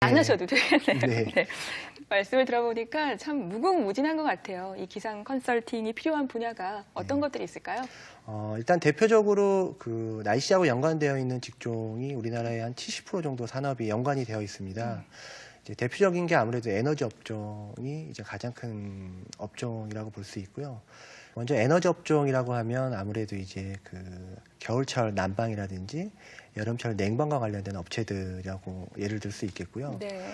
안 하셔도 되겠네요. 네. 네. 말씀을 들어보니까 참 무궁무진한 것 같아요. 이 기상 컨설팅이 필요한 분야가 어떤 것들이 있을까요? 일단 대표적으로 그 날씨하고 연관되어 있는 직종이 우리나라의 한 70% 정도 산업이 연관이 되어 있습니다. 이제 대표적인 게 아무래도 에너지 업종이 이제 가장 큰 업종이라고 볼 수 있고요. 먼저 에너지 업종이라고 하면 아무래도 이제 그 겨울철 난방이라든지 여름철 냉방과 관련된 업체들이라고 예를 들 수 있겠고요. 네.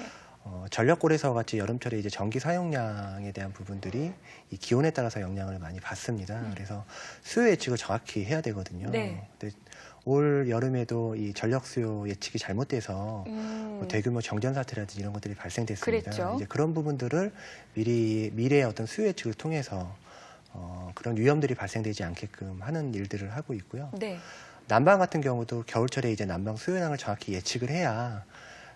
전력고래서 같이 여름철에 이제 전기 사용량에 대한 부분들이 이 기온에 따라서 영향을 많이 받습니다. 그래서 수요 예측을 정확히 해야 되거든요. 네. 근데 올 여름에도 이 전력 수요 예측이 잘못돼서 뭐 대규모 정전 사태라든지 이런 것들이 발생됐습니다. 그랬죠. 이제 그런 부분들을 미래의 어떤 수요 예측을 통해서 그런 위험들이 발생되지 않게끔 하는 일들을 하고 있고요. 네. 난방 같은 경우도 겨울철에 이제 난방 수요량을 정확히 예측을 해야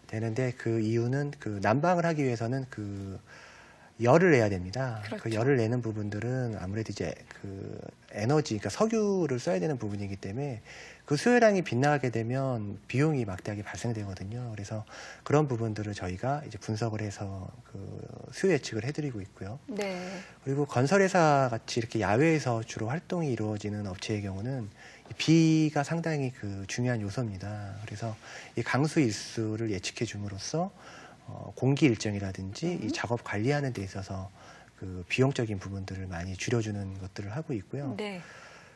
되는데 그 이유는 그 난방을 하기 위해서는 그 열을 내야 됩니다. 그렇죠. 그 열을 내는 부분들은 아무래도 이제 그 에너지, 그러니까 석유를 써야 되는 부분이기 때문에 그 수요량이 빗나가게 되면 비용이 막대하게 발생되거든요. 그래서 그런 부분들을 저희가 이제 분석을 해서 그 수요 예측을 해드리고 있고요. 네. 그리고 건설회사 같이 이렇게 야외에서 주로 활동이 이루어지는 업체의 경우는 비가 상당히 그 중요한 요소입니다. 그래서 이 강수 일수를 예측해 줌으로써 공기 일정이라든지 이 작업 관리하는 데 있어서 그 비용적인 부분들을 많이 줄여주는 것들을 하고 있고요. 네.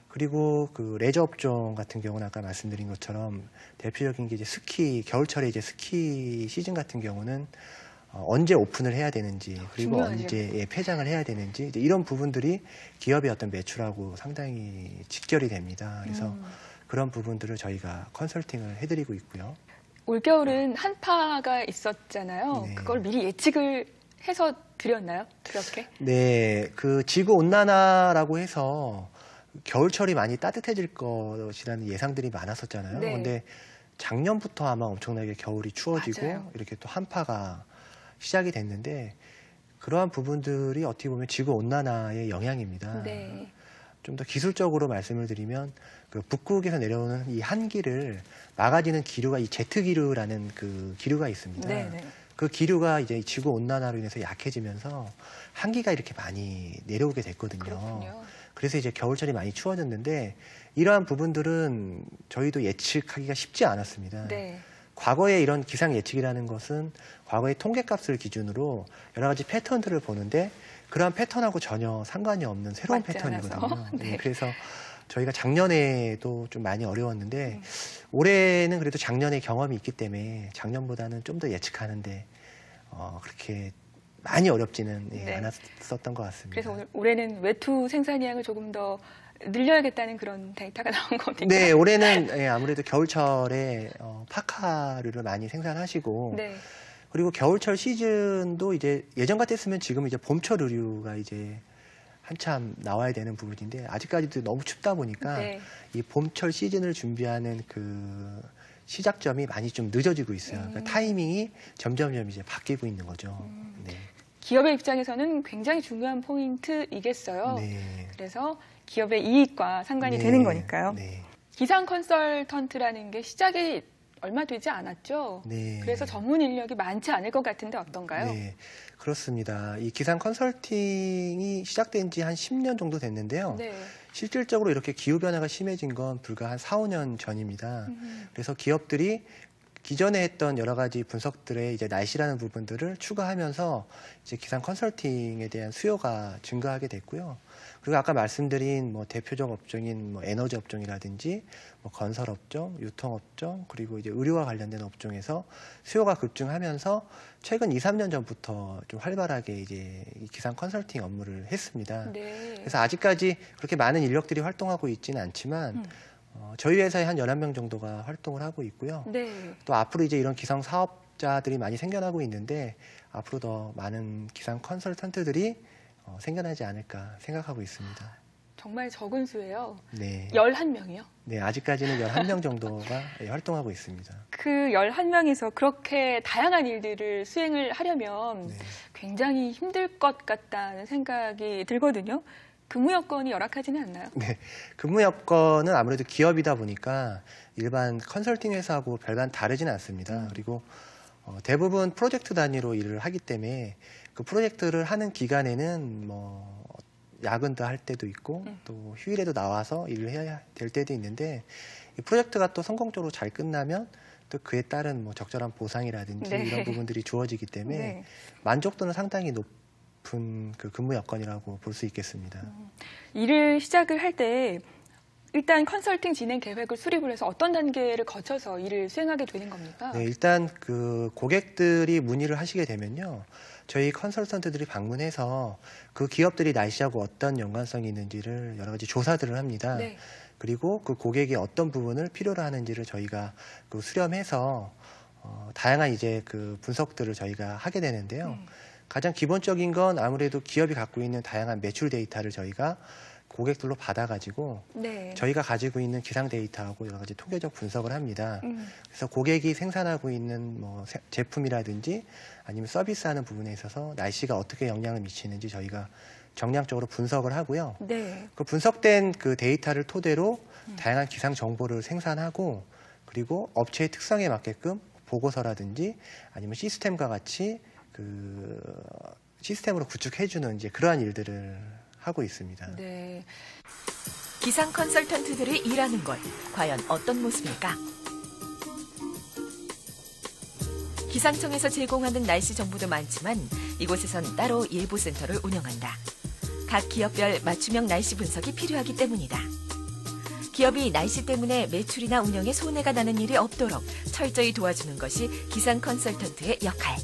그리고 그 레저 업종 같은 경우는 아까 말씀드린 것처럼 대표적인 게 이제 스키, 겨울철에 이제 스키 시즌 같은 경우는 언제 오픈을 해야 되는지 그리고 중요하죠. 언제 폐장을 해야 되는지 이런 부분들이 기업의 어떤 매출하고 상당히 직결이 됩니다. 그래서 그런 부분들을 저희가 컨설팅을 해드리고 있고요. 올겨울은 한파가 있었잖아요. 네. 그걸 미리 예측을 해서 드렸나요? 그렇게? 네, 그 지구 온난화라고 해서 겨울철이 많이 따뜻해질 것이라는 예상들이 많았었잖아요. 네. 근데 작년부터 아마 엄청나게 겨울이 추워지고 맞아요. 이렇게 또 한파가 시작이 됐는데 그러한 부분들이 어떻게 보면 지구 온난화의 영향입니다. 네. 좀 더 기술적으로 말씀을 드리면 그 북극에서 내려오는 이 한기를 막아지는 기류가 이 제트 기류라는 그 기류가 있습니다. 네, 네. 그 기류가 이제 지구 온난화로 인해서 약해지면서 한기가 이렇게 많이 내려오게 됐거든요. 그렇군요. 그래서 이제 겨울철이 많이 추워졌는데 이러한 부분들은 저희도 예측하기가 쉽지 않았습니다. 네. 과거에 이런 기상 예측이라는 것은 과거의 통계값을 기준으로 여러 가지 패턴들을 보는데 그러한 패턴하고 전혀 상관이 없는 새로운 맞지 패턴이거든요. 않아서. 네. 그래서 저희가 작년에도 좀 많이 어려웠는데 올해는 그래도 작년에 경험이 있기 때문에 작년보다는 좀 더 예측하는데 그렇게 많이 어렵지는 네. 않았었던 것 같습니다. 그래서 올해는 외투 생산량을 조금 더 늘려야겠다는 그런 데이터가 나온 겁니까? 네, 올해는 아무래도 겨울철에 파카류를 많이 생산하시고 네. 그리고 겨울철 시즌도 이제 예전 같았으면 지금 이제 봄철 의류가 이제 한참 나와야 되는 부분인데 아직까지도 너무 춥다 보니까 네. 이 봄철 시즌을 준비하는 그 시작점이 많이 좀 늦어지고 있어요. 그러니까 타이밍이 점점 이제 바뀌고 있는 거죠. 네. 기업의 입장에서는 굉장히 중요한 포인트이겠어요. 네. 그래서 기업의 이익과 상관이 네. 되는 거니까요. 네. 기상 컨설턴트라는 게 시작이 얼마 되지 않았죠. 네. 그래서 전문 인력이 많지 않을 것 같은데 어떤가요? 네, 그렇습니다. 이 기상 컨설팅이 시작된 지 한 10년 정도 됐는데요. 네. 실질적으로 이렇게 기후변화가 심해진 건 불과 한 4, 5년 전입니다. 그래서 기업들이 기존에 했던 여러 가지 분석들의 이제 날씨라는 부분들을 추가하면서 이제 기상 컨설팅에 대한 수요가 증가하게 됐고요. 그리고 아까 말씀드린 뭐 대표적 업종인 뭐 에너지 업종이라든지 뭐 건설 업종, 유통 업종, 그리고 이제 의료와 관련된 업종에서 수요가 급증하면서 최근 2, 3년 전부터 좀 활발하게 이제 이 기상 컨설팅 업무를 했습니다. 네. 그래서 아직까지 그렇게 많은 인력들이 활동하고 있지는 않지만 저희 회사에 한 11명 정도가 활동을 하고 있고요. 네. 또 앞으로 이제 이런 기상 사업자들이 많이 생겨나고 있는데 앞으로 더 많은 기상 컨설턴트들이 생겨나지 않을까 생각하고 있습니다. 정말 적은 수예요. 네. 11명이요? 네, 아직까지는 11명 정도가 활동하고 있습니다. 그 11명에서 그렇게 다양한 일들을 수행을 하려면 네. 굉장히 힘들 것 같다는 생각이 들거든요. 근무 여건이 열악하지는 않나요? 네, 근무 여건은 아무래도 기업이다 보니까 일반 컨설팅 회사하고 별반 다르지는 않습니다. 그리고 대부분 프로젝트 단위로 일을 하기 때문에 그 프로젝트를 하는 기간에는 뭐 야근도 할 때도 있고 또 휴일에도 나와서 일을 해야 될 때도 있는데 이 프로젝트가 또 성공적으로 잘 끝나면 또 그에 따른 뭐 적절한 보상이라든지 네. 이런 부분들이 주어지기 때문에 네. 만족도는 상당히 높은 그 근무 여건이라고 볼 수 있겠습니다. 일을 시작을 할 때 일단 컨설팅 진행 계획을 수립을 해서 어떤 단계를 거쳐서 일을 수행하게 되는 겁니까? 네, 일단 그 고객들이 문의를 하시게 되면요. 저희 컨설턴트들이 방문해서 그 기업들이 날씨하고 어떤 연관성이 있는지를 여러 가지 조사들을 합니다. 네. 그리고 그 고객이 어떤 부분을 필요로 하는지를 저희가 그 수렴해서 다양한 이제 그 분석들을 저희가 하게 되는데요. 가장 기본적인 건 아무래도 기업이 갖고 있는 다양한 매출 데이터를 저희가 고객들로 받아가지고 네. 저희가 가지고 있는 기상 데이터하고 여러 가지 통계적 분석을 합니다. 그래서 고객이 생산하고 있는 뭐 제품이라든지 아니면 서비스하는 부분에 있어서 날씨가 어떻게 영향을 미치는지 저희가 정량적으로 분석을 하고요. 네. 그 분석된 그 데이터를 토대로 다양한 기상 정보를 생산하고 그리고 업체의 특성에 맞게끔 보고서라든지 아니면 시스템과 같이 그 시스템으로 구축해주는 이제 그러한 일들을 하고 있습니다. 네. 기상 컨설턴트들이 일하는 곳, 과연 어떤 모습일까? 기상청에서 제공하는 날씨 정보도 많지만 이곳에선 따로 예보센터를 운영한다. 각 기업별 맞춤형 날씨 분석이 필요하기 때문이다. 기업이 날씨 때문에 매출이나 운영에 손해가 나는 일이 없도록 철저히 도와주는 것이 기상 컨설턴트의 역할.